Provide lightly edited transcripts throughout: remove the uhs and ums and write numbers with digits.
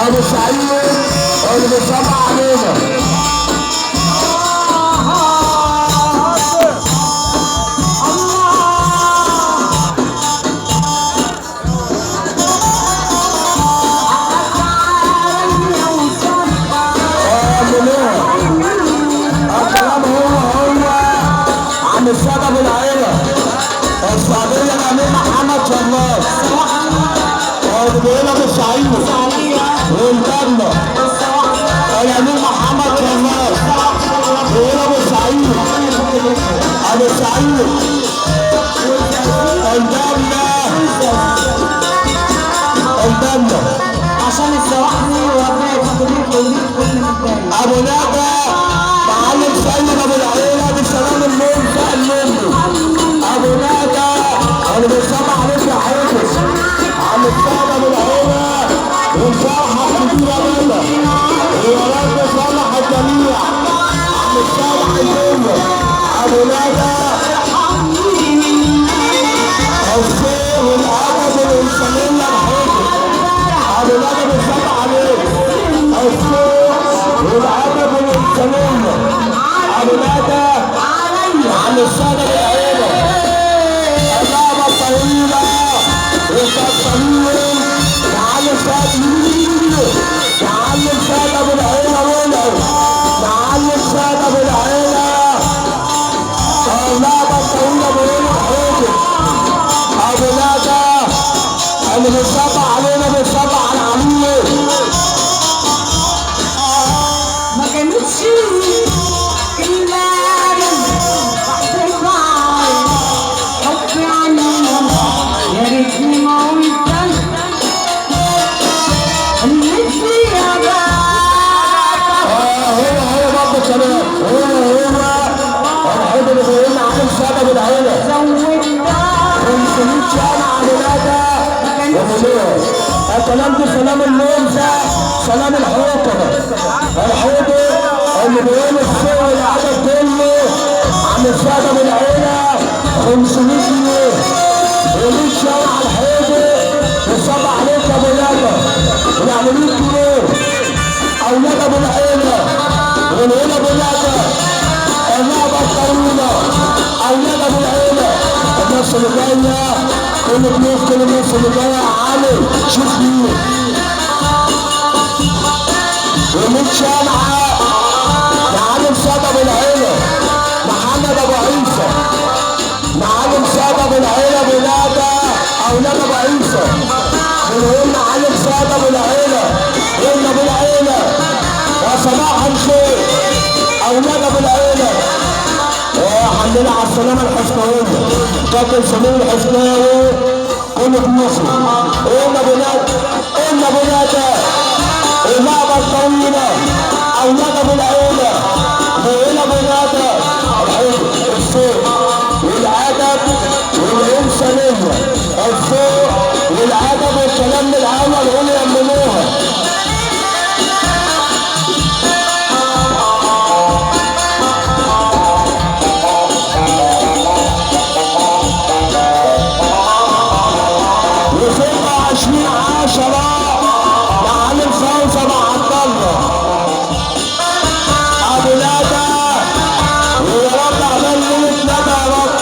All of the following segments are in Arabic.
ابو سعيد اللي بيسمع علينا. السادة بالعيلة السعودية الأمير محمد شماس والبيلة بالسعيد والجنة الأمير محمد شماس بيلة بالسعيد أبو السعيد الجنة عشان السواحلي وابنائي أبو نادى معلم سيد أبو العيلة بالسلام النوم سأل منه أبو نادى اللي بيسمع عليك يا حافظ عم السيد أبو العيلة والفرحة الكبيرة منه يا رب صلح الجميع عم السيد عايزينه أبو نادى الخير والأدب والإنسانية الحافظ أبو نادى بيسمع عليك الخير والأدب والإنسانية أبو نادى عن السادة بالعيلة الأمة الطويلة والتصميم تعلم سادة بالعيلة ولو تعلم سادة بالعيلة الأمة الطويلة بيقولوا حاجة أبو نادى اللي بيصبع علينا بيصبع على العميل ما كانتش إلا يا ريتني ما قلت نفسي يا هو برضه كلام هو الحب اللي بيقول لنا عن السادة بالعيلة 500 سنة على ولادة ومليون الكلام ده سلام المنزة سلام الحوطة الحب اللي بيقول السوء والعدد كله عن السادة بالعيلة 500 جنيه وليك شارع الحيدي وصب عليك يا ابو نادى يعني 100 جنيه اولاد ابو العيله والعيله ابو نادى اللعبه الطويله اولاد ابو العيله الناس اللي جايه كل الناس اللي جايه علي شوف مين الشمعة معلم سيد ابو العيلة محمد ابو عيسى معلم سيد ابو العيلة بلادة اولاد ابو عيسى بنقول معلم سيد ابو العيلة قلنا ابو العيلة وصباح الخير اولاد ابو العيلة. الحمد لله على السلامة الحسناوية كابتن سمير الحسناوي كل بيوصل قلنا بلاد قلنا بلادة اللعبة الطويلة اولاد ابو العيلة بقينا بلادة الحب الصوت والادب والانسانية الصوت والادب والكلام العمل هم يعملوها. وستة 20/10 معلم فوزة مع عبد الله ابو ندى ويا رب اعمل ليلة ندى يا رب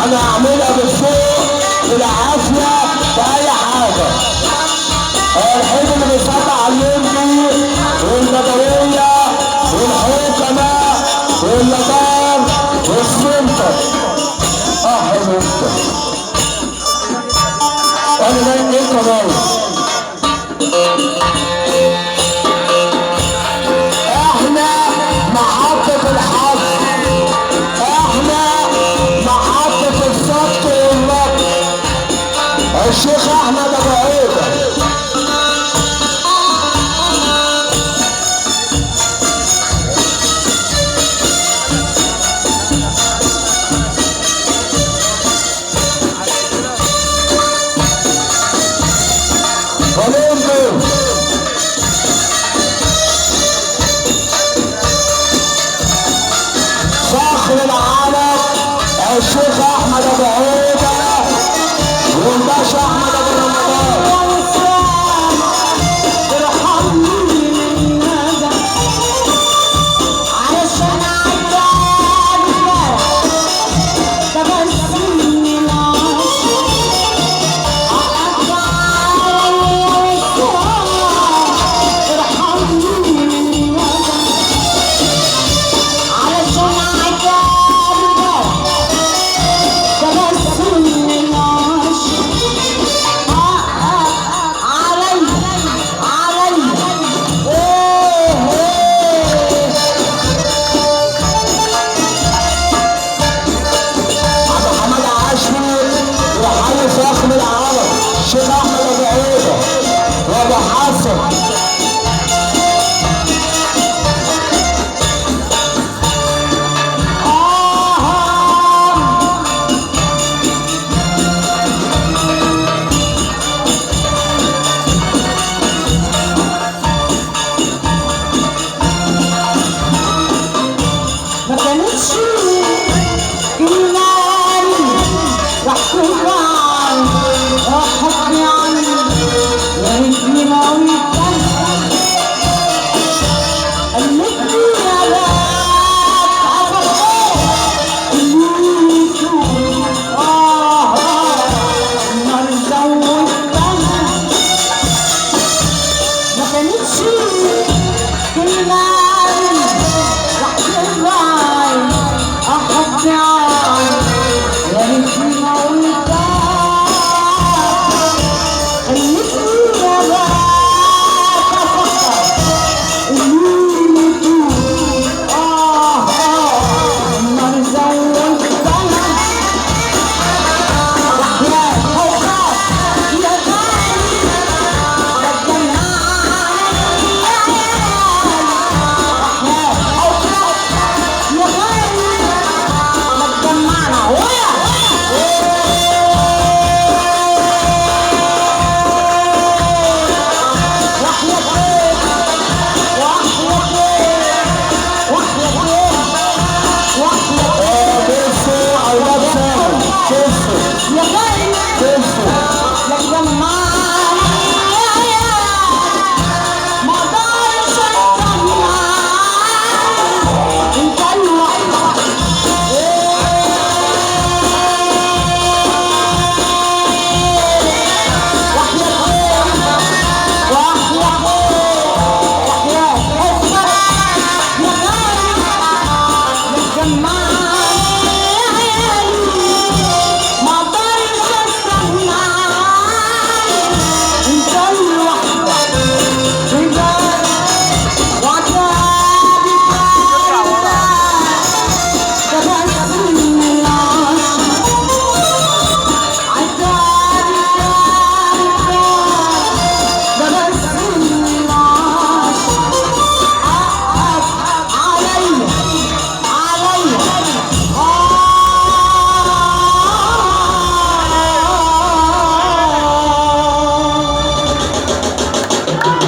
انا اعملها بالسوق بالعافية بأي حاجة. الحين اللي بيصلي على الليمبي والنبوية والحوكمة واللبان والسلطة حلو انت وانا نايم ايه كمان. احنا محطة الحظ احنا محطة الصبت والربط الشيخ احمد ابو عيدة وليمبي صخر العالم الشيخ احمد ابو عيدة والباشا احمد ابو رمضان